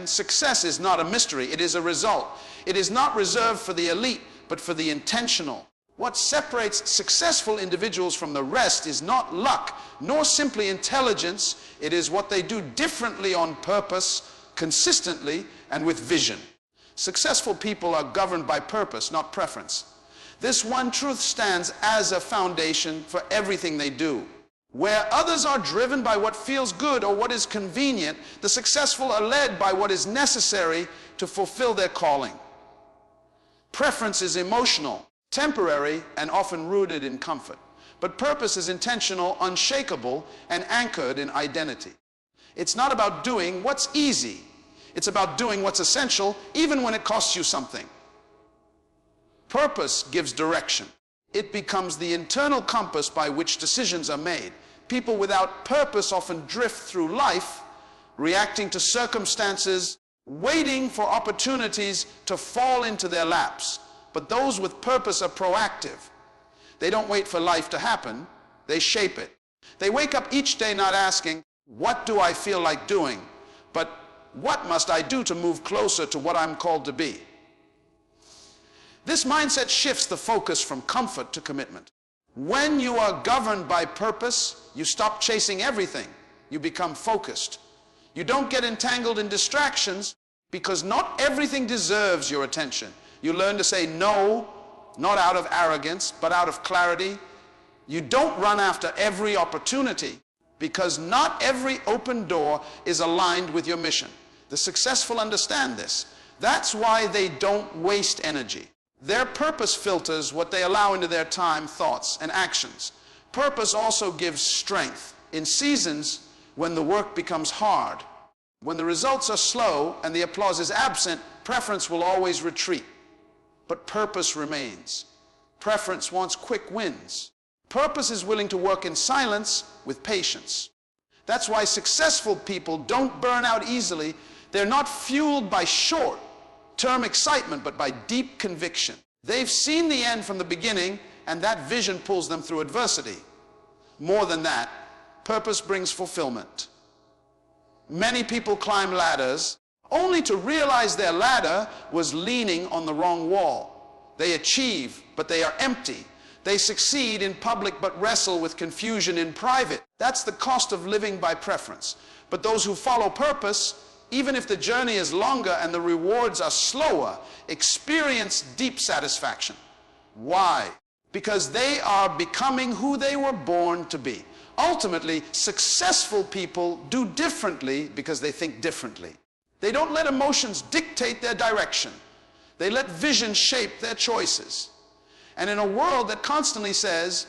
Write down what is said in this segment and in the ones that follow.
Success is not a mystery, it is a result. It is not reserved for the elite, but for the intentional. What separates successful individuals from the rest is not luck, nor simply intelligence. It is what they do differently on purpose, consistently, and with vision. Successful people are governed by purpose, not preference. This one truth stands as a foundation for everything they do. Where others are driven by what feels good or what is convenient, the successful are led by what is necessary to fulfill their calling. Preference is emotional, temporary, and often rooted in comfort. But purpose is intentional, unshakable, and anchored in identity. It's not about doing what's easy. It's about doing what's essential, even when it costs you something. Purpose gives direction. It becomes the internal compass by which decisions are made. People without purpose often drift through life, reacting to circumstances, waiting for opportunities to fall into their laps. But those with purpose are proactive. They don't wait for life to happen, they shape it. They wake up each day not asking, what do I feel like doing? But what must I do to move closer to what I'm called to be? This mindset shifts the focus from comfort to commitment. When you are governed by purpose, you stop chasing everything. You become focused. You don't get entangled in distractions because not everything deserves your attention. You learn to say no, not out of arrogance, but out of clarity. You don't run after every opportunity because not every open door is aligned with your mission. The successful understand this. That's why they don't waste energy. Their purpose filters what they allow into their time, thoughts, and actions. Purpose also gives strength in seasons when the work becomes hard. When the results are slow and the applause is absent, preference will always retreat. But purpose remains. Preference wants quick wins. Purpose is willing to work in silence with patience. That's why successful people don't burn out easily. They're not fueled by short-term excitement, but by deep conviction. They've seen the end from the beginning, and that vision pulls them through adversity. More than that, purpose brings fulfillment. Many people climb ladders only to realize their ladder was leaning on the wrong wall. They achieve, but they are empty. They succeed in public, but wrestle with confusion in private. That's the cost of living by preference. But those who follow purpose, even if the journey is longer and the rewards are slower, experience deep satisfaction. Why? Because they are becoming who they were born to be. Ultimately, successful people do differently because they think differently. They don't let emotions dictate their direction. They let vision shape their choices. And in a world that constantly says,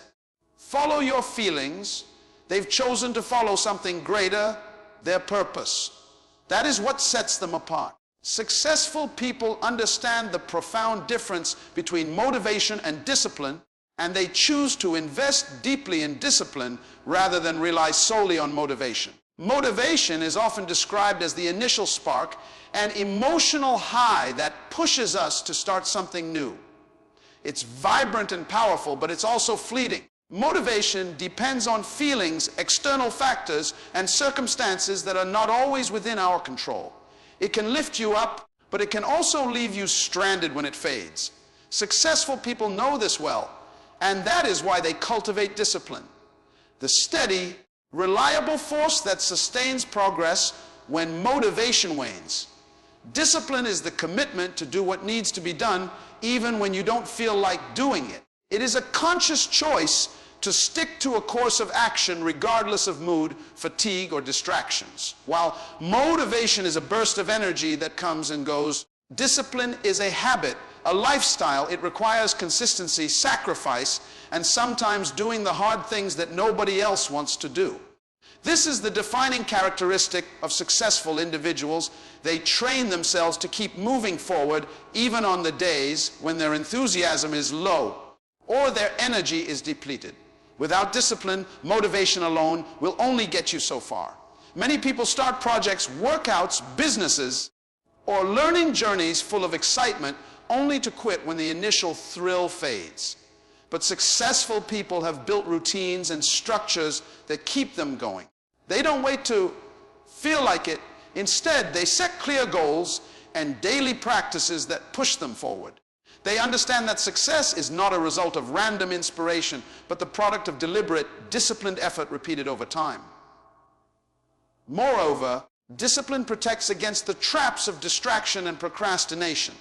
follow your feelings, they've chosen to follow something greater, their purpose. That is what sets them apart. Successful people understand the profound difference between motivation and discipline, and they choose to invest deeply in discipline rather than rely solely on motivation. Motivation is often described as the initial spark, an emotional high that pushes us to start something new. It's vibrant and powerful, but it's also fleeting. Motivation depends on feelings, external factors, and circumstances that are not always within our control. It can lift you up, but it can also leave you stranded when it fades. Successful people know this well, and that is why they cultivate discipline. The steady, reliable force that sustains progress when motivation wanes. Discipline is the commitment to do what needs to be done even when you don't feel like doing it. It is a conscious choice to stick to a course of action regardless of mood, fatigue, or distractions. While motivation is a burst of energy that comes and goes, discipline is a habit, a lifestyle. It requires consistency, sacrifice, and sometimes doing the hard things that nobody else wants to do. This is the defining characteristic of successful individuals. They train themselves to keep moving forward even on the days when their enthusiasm is low or their energy is depleted. Without discipline, motivation alone will only get you so far. Many people start projects, workouts, businesses, or learning journeys full of excitement only to quit when the initial thrill fades. But successful people have built routines and structures that keep them going. They don't wait to feel like it. Instead, they set clear goals and daily practices that push them forward. They understand that success is not a result of random inspiration, but the product of deliberate, disciplined effort repeated over time. Moreover, discipline protects against the traps of distraction and procrastination.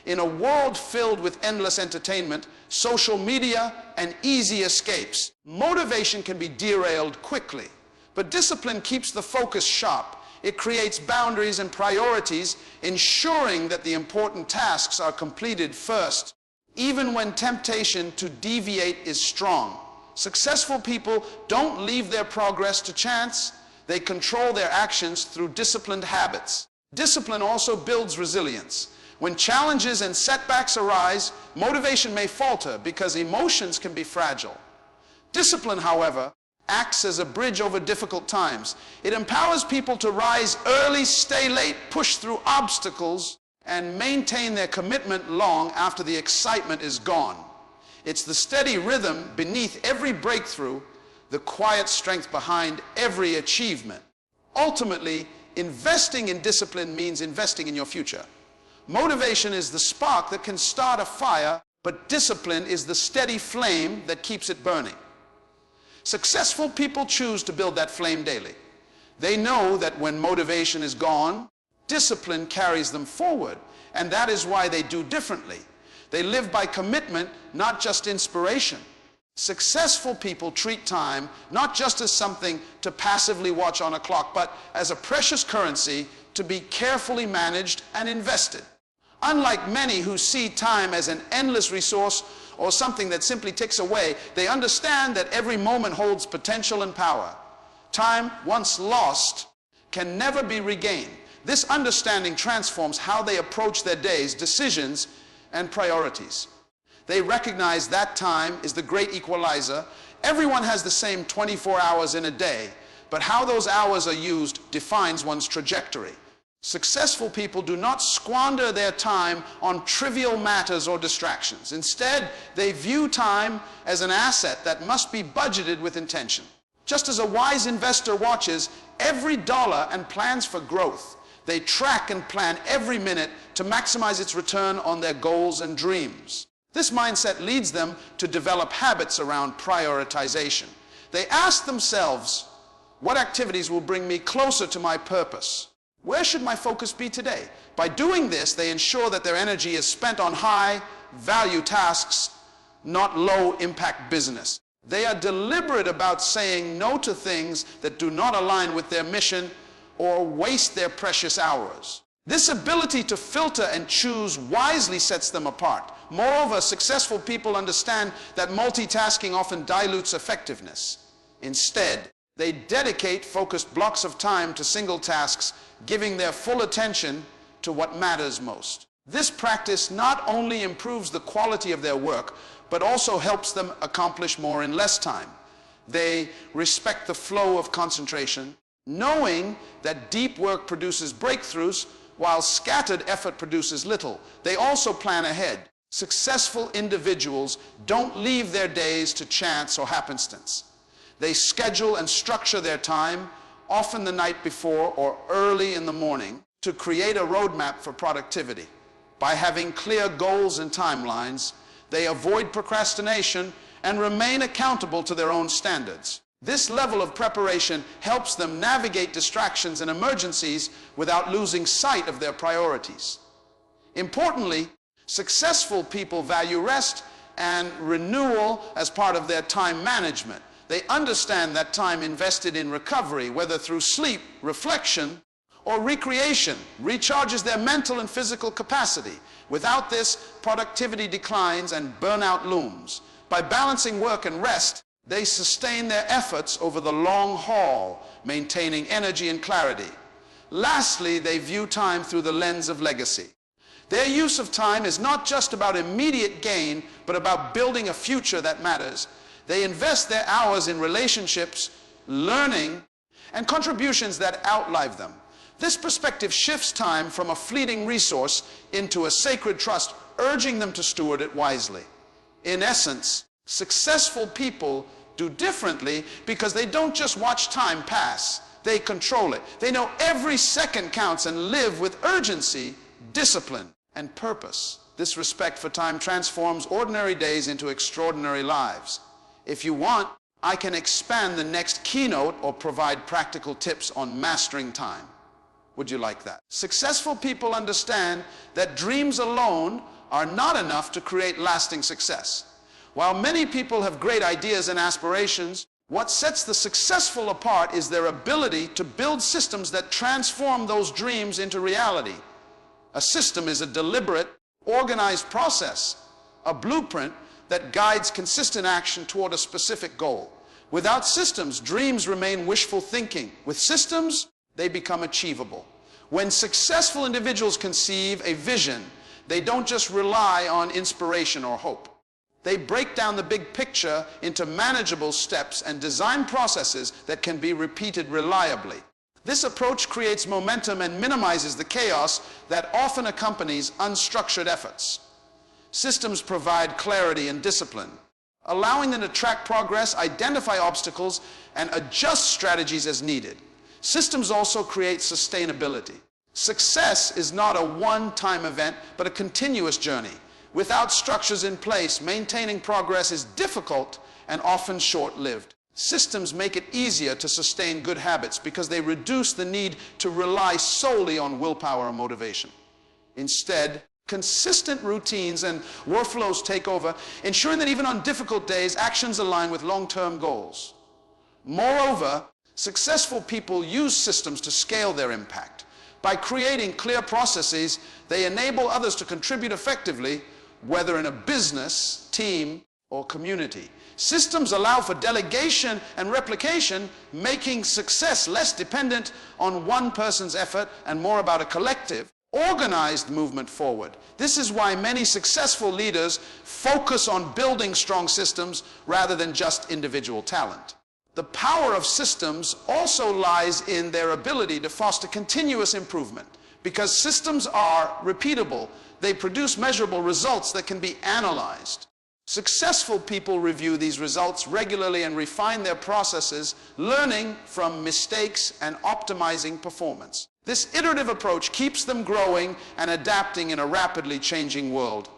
In a world filled with endless entertainment, social media, and easy escapes, motivation can be derailed quickly. But discipline keeps the focus sharp. It creates boundaries and priorities, ensuring that the important tasks are completed first, even when temptation to deviate is strong. Successful people don't leave their progress to chance. They control their actions through disciplined habits. Discipline also builds resilience. When challenges and setbacks arise, motivation may falter because emotions can be fragile. Discipline, however, acts as a bridge over difficult times. It empowers people to rise early, stay late, push through obstacles, and maintain their commitment long after the excitement is gone. It's the steady rhythm beneath every breakthrough, the quiet strength behind every achievement. Ultimately, investing in discipline means investing in your future. Motivation is the spark that can start a fire, but discipline is the steady flame that keeps it burning. Successful people choose to build that flame daily. They know that when motivation is gone, discipline carries them forward, and that is why they do differently. They live by commitment, not just inspiration. Successful people treat time not just as something to passively watch on a clock, but as a precious currency to be carefully managed and invested. Unlike many who see time as an endless resource or something that simply ticks away, they understand that every moment holds potential and power. Time, once lost, can never be regained. This understanding transforms how they approach their days, decisions, and priorities. They recognize that time is the great equalizer. Everyone has the same 24 hours in a day, but how those hours are used defines one's trajectory. Successful people do not squander their time on trivial matters or distractions. Instead, they view time as an asset that must be budgeted with intention. Just as a wise investor watches every dollar and plans for growth, they track and plan every minute to maximize its return on their goals and dreams. This mindset leads them to develop habits around prioritization. They ask themselves, what activities will bring me closer to my purpose? Where should my focus be today? By doing this, they ensure that their energy is spent on high-value tasks, not low-impact business. They are deliberate about saying no to things that do not align with their mission or waste their precious hours. This ability to filter and choose wisely sets them apart. Moreover, successful people understand that multitasking often dilutes effectiveness. Instead, they dedicate focused blocks of time to single tasks, giving their full attention to what matters most. This practice not only improves the quality of their work, but also helps them accomplish more in less time. They respect the flow of concentration, knowing that deep work produces breakthroughs, while scattered effort produces little. They also plan ahead. Successful individuals don't leave their days to chance or happenstance. They schedule and structure their time, often the night before or early in the morning, to create a roadmap for productivity. By having clear goals and timelines, they avoid procrastination and remain accountable to their own standards. This level of preparation helps them navigate distractions and emergencies without losing sight of their priorities. Importantly, successful people value rest and renewal as part of their time management. They understand that time invested in recovery, whether through sleep, reflection, or recreation, recharges their mental and physical capacity. Without this, productivity declines and burnout looms. By balancing work and rest, they sustain their efforts over the long haul, maintaining energy and clarity. Lastly, they view time through the lens of legacy. Their use of time is not just about immediate gain, but about building a future that matters. They invest their hours in relationships, learning, and contributions that outlive them. This perspective shifts time from a fleeting resource into a sacred trust, urging them to steward it wisely. In essence, successful people do differently because they don't just watch time pass. They control it. They know every second counts and live with urgency, discipline, and purpose. This respect for time transforms ordinary days into extraordinary lives. If you want, I can expand the next keynote or provide practical tips on mastering time. Would you like that? Successful people understand that dreams alone are not enough to create lasting success. While many people have great ideas and aspirations, what sets the successful apart is their ability to build systems that transform those dreams into reality. A system is a deliberate, organized process, a blueprint that guides consistent action toward a specific goal. Without systems, dreams remain wishful thinking. With systems, they become achievable. When successful individuals conceive a vision, they don't just rely on inspiration or hope. They break down the big picture into manageable steps and design processes that can be repeated reliably. This approach creates momentum and minimizes the chaos that often accompanies unstructured efforts. Systems provide clarity and discipline, allowing them to track progress, identify obstacles, and adjust strategies as needed. Systems also create sustainability. Success is not a one-time event, but a continuous journey. Without structures in place, maintaining progress is difficult and often short-lived. Systems make it easier to sustain good habits because they reduce the need to rely solely on willpower or motivation. Instead, consistent routines and workflows take over, ensuring that even on difficult days, actions align with long-term goals. Moreover, successful people use systems to scale their impact. By creating clear processes, they enable others to contribute effectively, whether in a business, team, or community. Systems allow for delegation and replication, making success less dependent on one person's effort and more about a collective, organized movement forward. This is why many successful leaders focus on building strong systems rather than just individual talent. The power of systems also lies in their ability to foster continuous improvement. Because systems are repeatable, they produce measurable results that can be analyzed. Successful people review these results regularly and refine their processes, learning from mistakes and optimizing performance. This iterative approach keeps them growing and adapting in a rapidly changing world.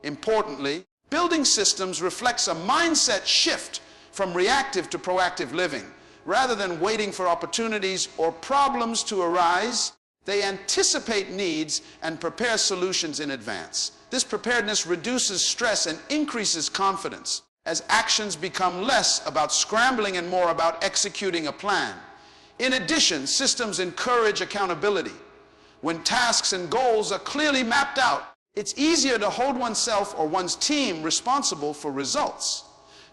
Importantly, building systems reflects a mindset shift from reactive to proactive living. Rather than waiting for opportunities or problems to arise, they anticipate needs and prepare solutions in advance. This preparedness reduces stress and increases confidence as actions become less about scrambling and more about executing a plan. In addition, systems encourage accountability. When tasks and goals are clearly mapped out, it's easier to hold oneself or one's team responsible for results.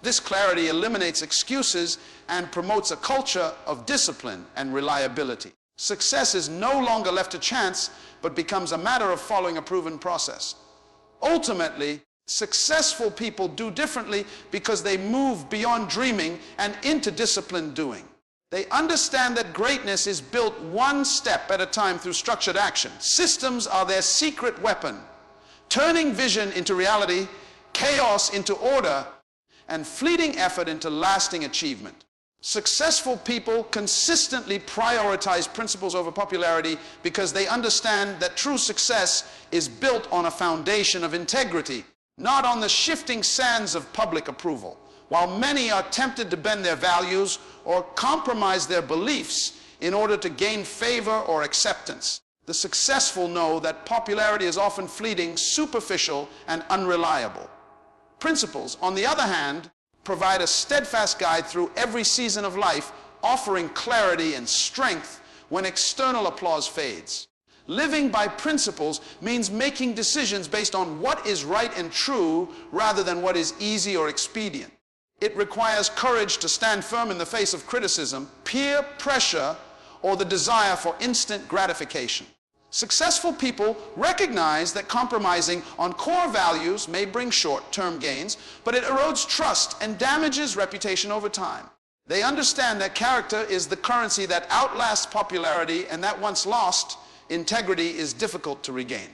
This clarity eliminates excuses and promotes a culture of discipline and reliability. Success is no longer left to chance, but becomes a matter of following a proven process. Ultimately, successful people do differently because they move beyond dreaming and into disciplined doing. They understand that greatness is built one step at a time through structured action. Systems are their secret weapon, turning vision into reality, chaos into order, and fleeting effort into lasting achievement. Successful people consistently prioritize principles over popularity because they understand that true success is built on a foundation of integrity, not on the shifting sands of public approval. While many are tempted to bend their values or compromise their beliefs in order to gain favor or acceptance, the successful know that popularity is often fleeting, superficial, and unreliable. Principles, on the other hand, provide a steadfast guide through every season of life, offering clarity and strength when external applause fades. Living by principles means making decisions based on what is right and true rather than what is easy or expedient. It requires courage to stand firm in the face of criticism, peer pressure, or the desire for instant gratification. Successful people recognize that compromising on core values may bring short-term gains, but it erodes trust and damages reputation over time. They understand that character is the currency that outlasts popularity, and that once lost, integrity is difficult to regain.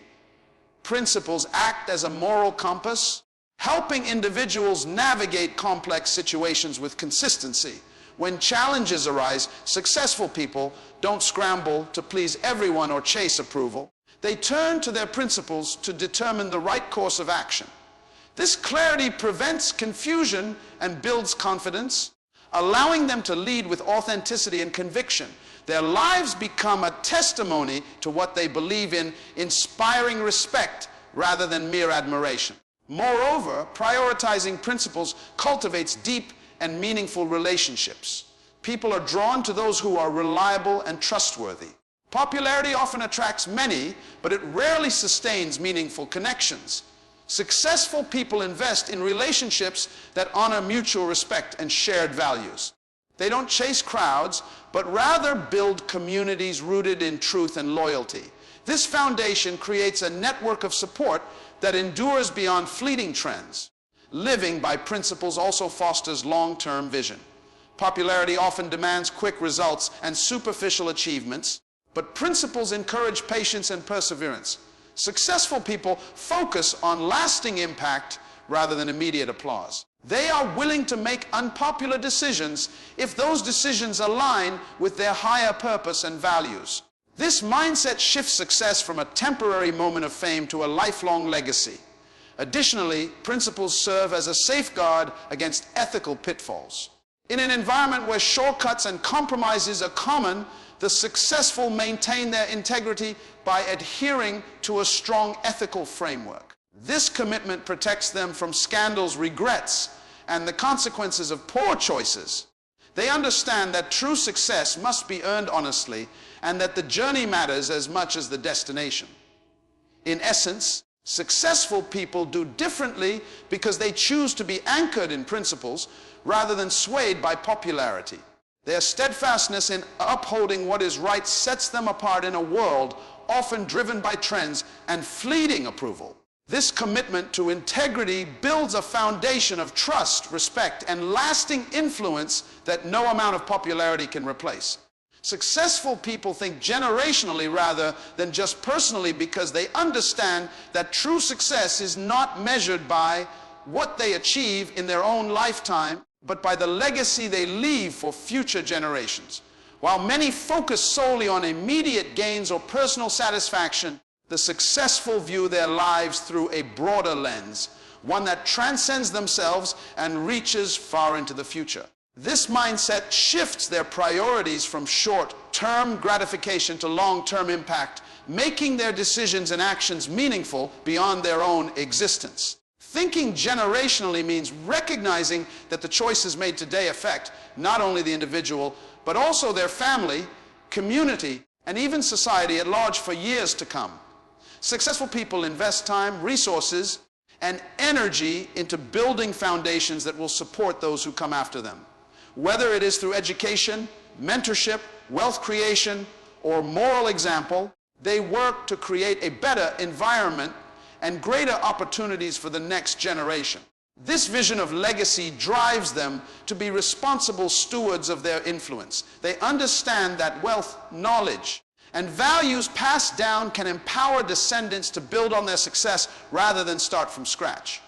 Principles act as a moral compass, helping individuals navigate complex situations with consistency. When challenges arise, successful people don't scramble to please everyone or chase approval. They turn to their principles to determine the right course of action. This clarity prevents confusion and builds confidence, allowing them to lead with authenticity and conviction. Their lives become a testimony to what they believe in, inspiring respect rather than mere admiration. Moreover, prioritizing principles cultivates deep and meaningful relationships. People are drawn to those who are reliable and trustworthy. Popularity often attracts many, but it rarely sustains meaningful connections. Successful people invest in relationships that honor mutual respect and shared values. They don't chase crowds, but rather build communities rooted in truth and loyalty. This foundation creates a network of support that endures beyond fleeting trends. Living by principles also fosters long-term vision. Popularity often demands quick results and superficial achievements, but principles encourage patience and perseverance. Successful people focus on lasting impact rather than immediate applause. They are willing to make unpopular decisions if those decisions align with their higher purpose and values. This mindset shifts success from a temporary moment of fame to a lifelong legacy. Additionally, principles serve as a safeguard against ethical pitfalls. In an environment where shortcuts and compromises are common, the successful maintain their integrity by adhering to a strong ethical framework. This commitment protects them from scandals, regrets, and the consequences of poor choices. They understand that true success must be earned honestly and that the journey matters as much as the destination. In essence, successful people do differently because they choose to be anchored in principles rather than swayed by popularity. Their steadfastness in upholding what is right sets them apart in a world often driven by trends and fleeting approval. This commitment to integrity builds a foundation of trust, respect, and lasting influence that no amount of popularity can replace. Successful people think generationally rather than just personally because they understand that true success is not measured by what they achieve in their own lifetime, but by the legacy they leave for future generations. While many focus solely on immediate gains or personal satisfaction, the successful view their lives through a broader lens, one that transcends themselves and reaches far into the future. This mindset shifts their priorities from short-term gratification to long-term impact, making their decisions and actions meaningful beyond their own existence. Thinking generationally means recognizing that the choices made today affect not only the individual, but also their family, community, and even society at large for years to come. Successful people invest time, resources, and energy into building foundations that will support those who come after them. Whether it is through education, mentorship, wealth creation, or moral example, they work to create a better environment and greater opportunities for the next generation. This vision of legacy drives them to be responsible stewards of their influence. They understand that wealth, knowledge, and values passed down can empower descendants to build on their success rather than start from scratch.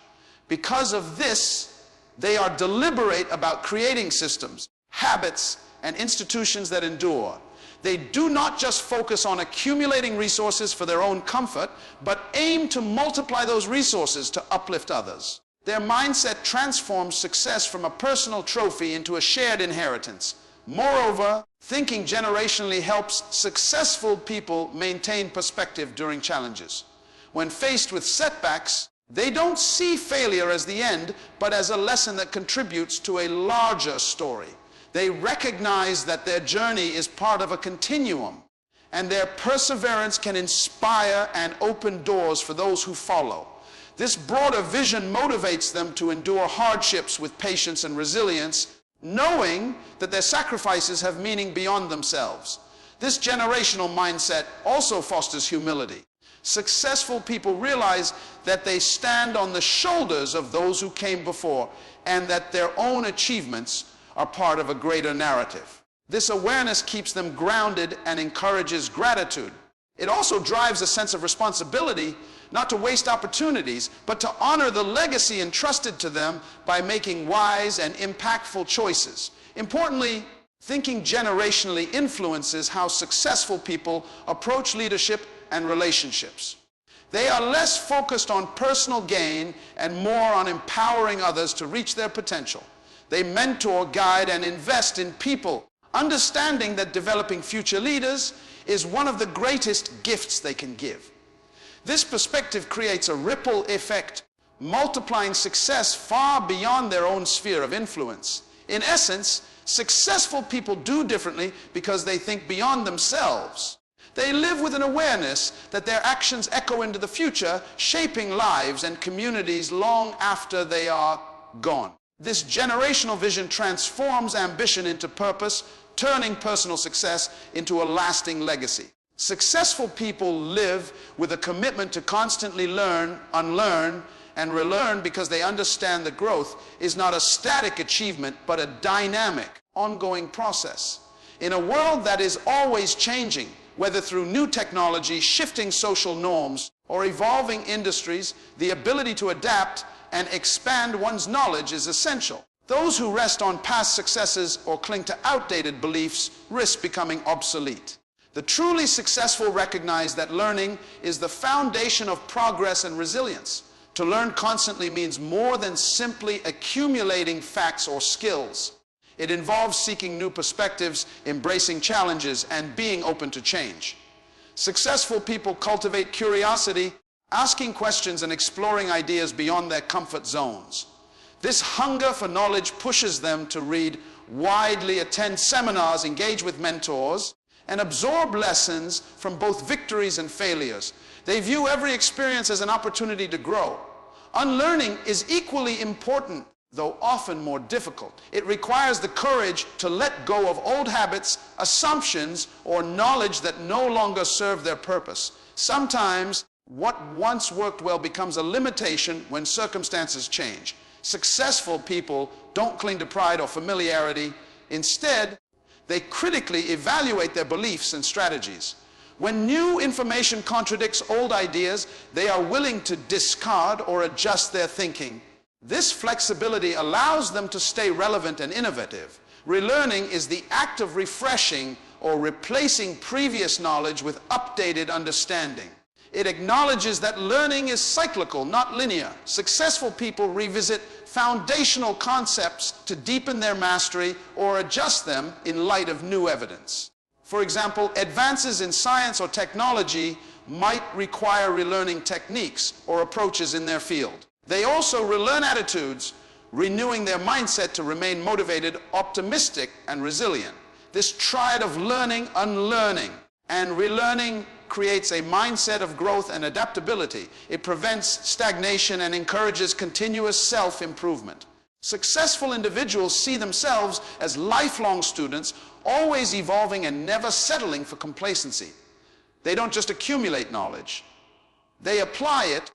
Because of this, they are deliberate about creating systems, habits, and institutions that endure. They do not just focus on accumulating resources for their own comfort, but aim to multiply those resources to uplift others. Their mindset transforms success from a personal trophy into a shared inheritance. Moreover, thinking generationally helps successful people maintain perspective during challenges. When faced with setbacks, they don't see failure as the end, but as a lesson that contributes to a larger story. They recognize that their journey is part of a continuum, and their perseverance can inspire and open doors for those who follow. This broader vision motivates them to endure hardships with patience and resilience, knowing that their sacrifices have meaning beyond themselves. This generational mindset also fosters humility. Successful people realize that they stand on the shoulders of those who came before and that their own achievements are part of a greater narrative. This awareness keeps them grounded and encourages gratitude. It also drives a sense of responsibility not to waste opportunities, but to honor the legacy entrusted to them by making wise and impactful choices. Importantly, thinking generationally influences how successful people approach leadership and relationships. They are less focused on personal gain and more on empowering others to reach their potential. They mentor, guide, and invest in people, understanding that developing future leaders is one of the greatest gifts they can give. This perspective creates a ripple effect, multiplying success far beyond their own sphere of influence. In essence, successful people do differently because they think beyond themselves. They live with an awareness that their actions echo into the future, shaping lives and communities long after they are gone. This generational vision transforms ambition into purpose, turning personal success into a lasting legacy. Successful people live with a commitment to constantly learn, unlearn, and relearn because they understand that growth is not a static achievement, but a dynamic, ongoing process. In a world that is always changing, whether through new technology, shifting social norms, or evolving industries, the ability to adapt and expand one's knowledge is essential. Those who rest on past successes or cling to outdated beliefs risk becoming obsolete. The truly successful recognize that learning is the foundation of progress and resilience. To learn constantly means more than simply accumulating facts or skills. It involves seeking new perspectives, embracing challenges, and being open to change. Successful people cultivate curiosity, asking questions and exploring ideas beyond their comfort zones. This hunger for knowledge pushes them to read widely, attend seminars, engage with mentors, and absorb lessons from both victories and failures. They view every experience as an opportunity to grow. Unlearning is equally important, though often more difficult. It requires the courage to let go of old habits, assumptions, or knowledge that no longer serve their purpose. Sometimes what once worked well becomes a limitation when circumstances change. Successful people don't cling to pride or familiarity. Instead, they critically evaluate their beliefs and strategies. When new information contradicts old ideas, they are willing to discard or adjust their thinking. This flexibility allows them to stay relevant and innovative. Relearning is the act of refreshing or replacing previous knowledge with updated understanding. It acknowledges that learning is cyclical, not linear. Successful people revisit foundational concepts to deepen their mastery or adjust them in light of new evidence. For example, advances in science or technology might require relearning techniques or approaches in their field. They also relearn attitudes, renewing their mindset to remain motivated, optimistic, and resilient. This triad of learning, unlearning, and relearning creates a mindset of growth and adaptability. It prevents stagnation and encourages continuous self-improvement. Successful individuals see themselves as lifelong students, always evolving and never settling for complacency. They don't just accumulate knowledge. They apply it,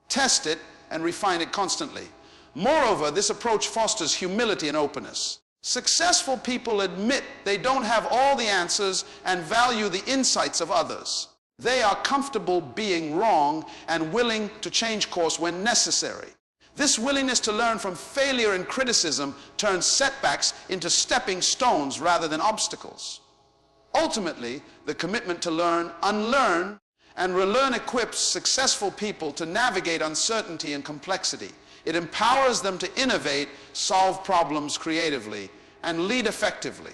test it, and refine it constantly. Moreover, this approach fosters humility and openness. Successful people admit they don't have all the answers and value the insights of others. They are comfortable being wrong and willing to change course when necessary. This willingness to learn from failure and criticism turns setbacks into stepping stones rather than obstacles. Ultimately, the commitment to learn, unlearn, and relearn equips successful people to navigate uncertainty and complexity. It empowers them to innovate, solve problems creatively, and lead effectively.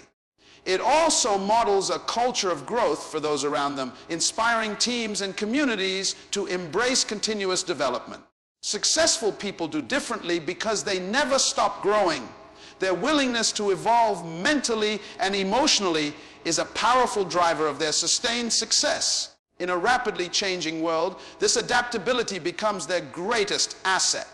It also models a culture of growth for those around them, inspiring teams and communities to embrace continuous development. Successful people do differently because they never stop growing. Their willingness to evolve mentally and emotionally is a powerful driver of their sustained success. In a rapidly changing world, this adaptability becomes their greatest asset.